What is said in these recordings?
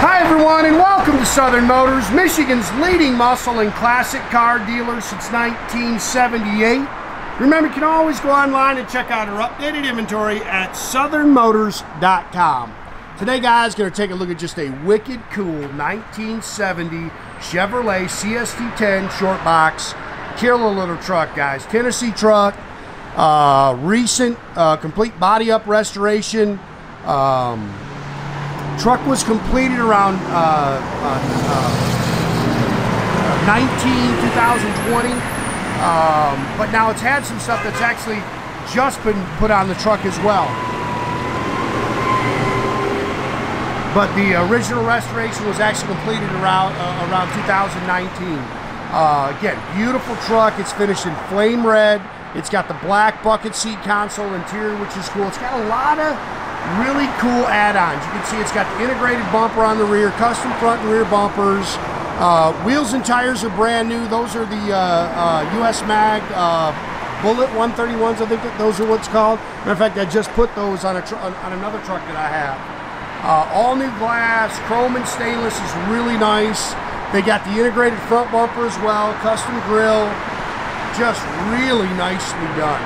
Hi everyone, and welcome to Southern Motors, Michigan's leading muscle and classic car dealer since 1978. Remember, you can always go online and check out our updated inventory at southernmotors.com. Today, guys, going to take a look at just a wicked cool 1970 Chevrolet CST10 short box killer little truck, guys. Tennessee truck, recent complete body up restoration. Truck was completed around 2020, but now it's had some stuff that's actually just been put on the truck as well. But the original restoration was actually completed around 2019. Again, beautiful truck. It's finished in flame red. It's got the black bucket seat console interior, which is cool. It's got a lot of really cool add-ons. You can see it's got the integrated bumper on the rear, custom front and rear bumpers. Wheels and tires are brand new. Those are the US Mag Bullet 131s. I think those are what's called. Matter of fact, I just put those on another truck that I have. All new glass, chrome and stainless is really nice. They got the integrated front bumper as well, custom grille, just really nicely done.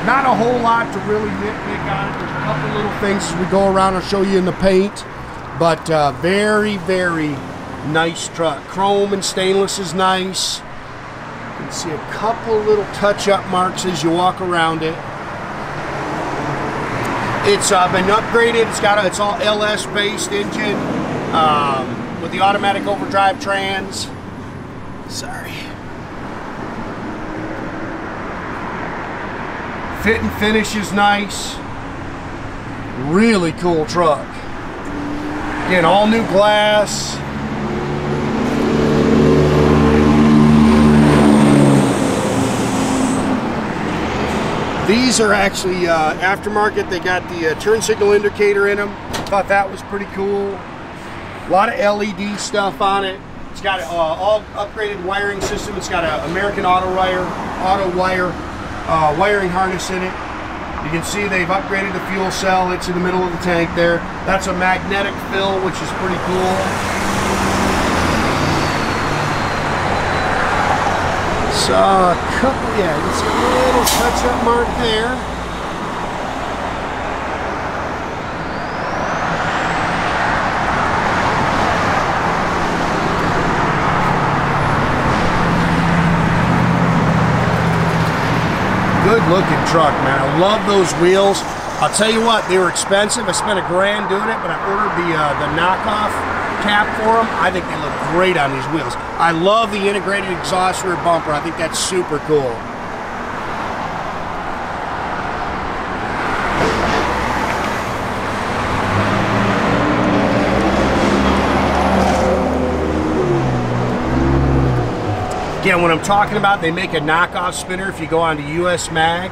Not a whole lot to really nitpick on it. There's a couple little things as we go around. I'll show you in the paint, but very, very nice truck. Chrome and stainless is nice. You can see a couple little touch-up marks as you walk around it. It's been upgraded. It's all LS based engine with the automatic overdrive trans. Sorry. Fit and finish is nice. Really cool truck. Again, all new glass. These are actually aftermarket. They got the turn signal indicator in them. Thought that was pretty cool. A lot of LED stuff on it. It's got all upgraded wiring system. It's got an American auto wire wiring harness in it. You can see they've upgraded the fuel cell. It's in the middle of the tank there. That's a magnetic fill, which is pretty cool. So a couple, yeah, just a little touch-up mark there. Good looking truck, man. I love those wheels. I'll tell you what, they were expensive. I spent $1,000 doing it, but I ordered the knockoff cap for them. I think they look great on these wheels. I love the integrated exhaust rear bumper. I think that's super cool. Again, what I'm talking about, they make a knockoff spinner if you go on to US Mag.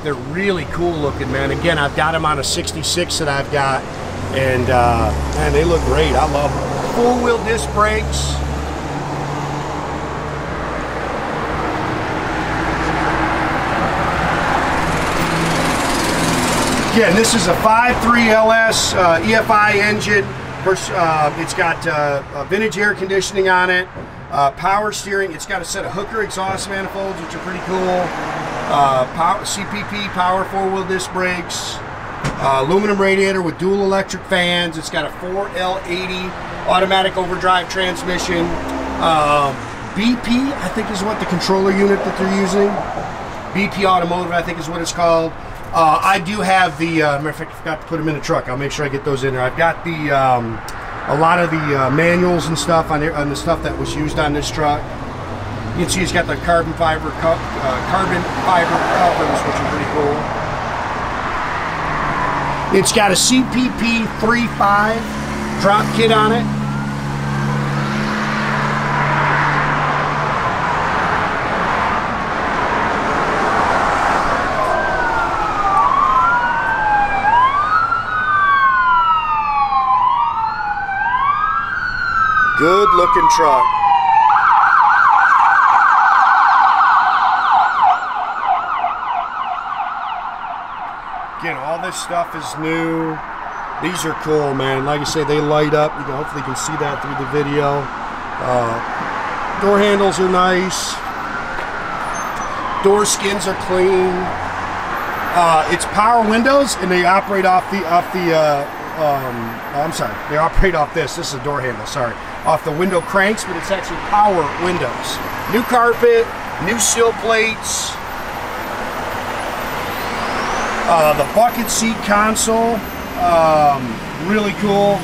They're really cool looking, man. Again, I've got them on a 66 that I've got, and man, they look great. I love them. Full wheel disc brakes. Again, this is a 5.3 LS EFI engine. It's got vintage air conditioning on it. Power steering. It's got a set of hooker exhaust manifolds, which are pretty cool. CPP power 4-wheel disc brakes. Aluminum radiator with dual electric fans. It's got a 4L80 automatic overdrive transmission. BP, I think, is what the controller unit that they're using. BP Automotive, I think, is what it's called. I do have the. Matter of fact, I forgot to put them in the truck. I'll make sure I get those in there. I've got the. A lot of the manuals and stuff on the stuff that was used on this truck. You can see it's got the carbon fiber covers, which are pretty cool. It's got a CPP 3.5 drop kit on it. Good looking truck. Again, all this stuff is new. These are cool, man. Like I say, they light up. You can hopefully can see that through the video. Door handles are nice. Door skins are clean. It's power windows, and they operate off the I'm sorry, they operate off this. This is a door handle. Sorry, off the window cranks, but it's actually power windows. New carpet, new sill plates. The bucket seat console. Really cool.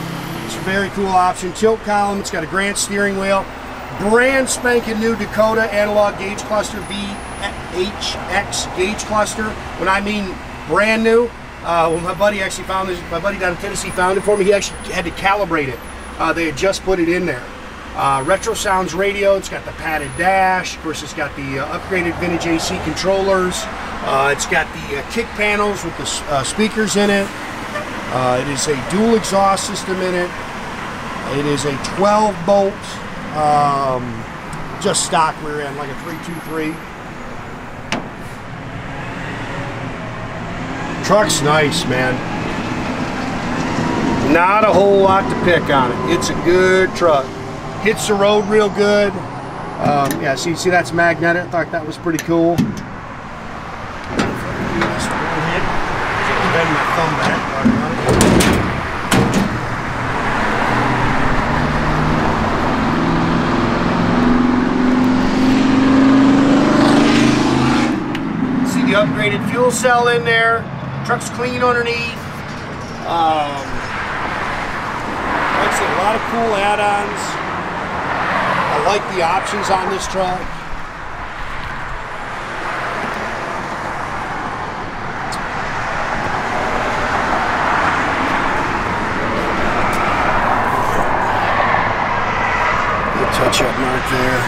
It's a very cool option. Tilt column. It's got a Grant steering wheel. Brand spanking new Dakota analog gauge cluster, VXH gauge cluster. When I mean brand new, when my buddy actually found this, my buddy down in Tennessee found it for me. He actually had to calibrate it. They had just put it in there. Retrosounds radio. It's got the padded dash. Of course, it's got the upgraded vintage AC controllers. It's got the kick panels with the speakers in it. It is a dual exhaust system in it. It is a 12-bolt, just stock rear end, like a 323. Truck's nice, man. Not a whole lot to pick on it. It's a good truck. Hits the road real good. Yeah, see that's magnetic. I thought that was pretty cool. Bend my thumb back. See the upgraded fuel cell in there. Truck's clean underneath. Like I said, a lot of cool add-ons. I like the options on this truck. Touch-up mark there.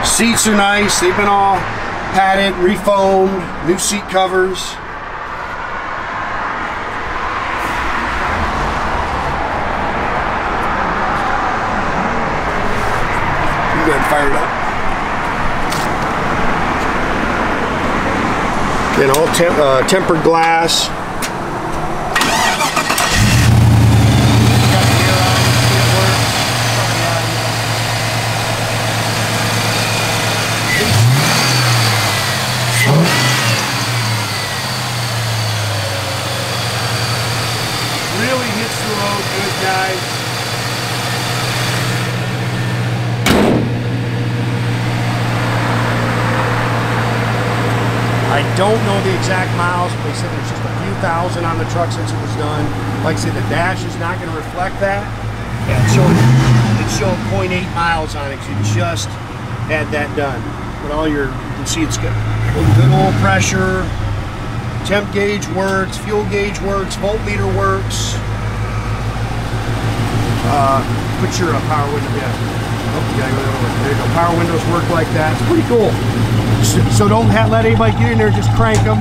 Seats are nice. They've been all padded, refoamed, new seat covers. You go ahead and fire it up. Then all tempered glass. Really hits the road good, guys. I don't know the exact miles, but they said there's just a few thousand on the truck since it was done. Like I said, the dash is not going to reflect that. Yeah, it's showing 0.8 miles on it. You just had that done. But all you can see, it's got good oil pressure. Temp gauge works, fuel gauge works, voltmeter works. Put your power window, yeah. Oh, you gotta go the other way. There you go. Power windows work like that. It's pretty cool. So don't let anybody get in there, just crank them.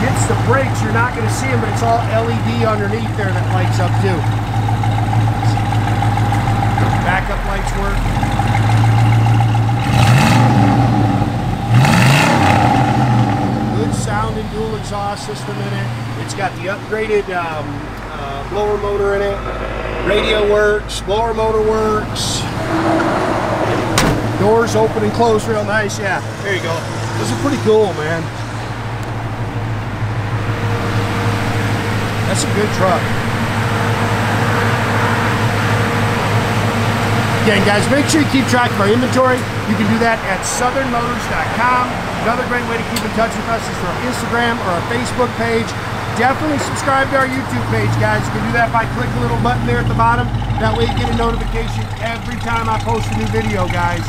Hits the brakes, you're not gonna see them, but it's all LED underneath there that lights up too. Backup lights work. Sound and dual exhaust system in it. It's got the upgraded blower motor in it. Radio works, blower motor works. Doors open and close real nice. Yeah, there you go. This is pretty cool, man. That's a good truck. Again, guys, make sure you keep track of our inventory. You can do that at southernmotors.com. Another great way to keep in touch with us is through our Instagram or our Facebook page. Definitely subscribe to our YouTube page, guys. You can do that by clicking the little button there at the bottom. That way you get a notification every time I post a new video, guys.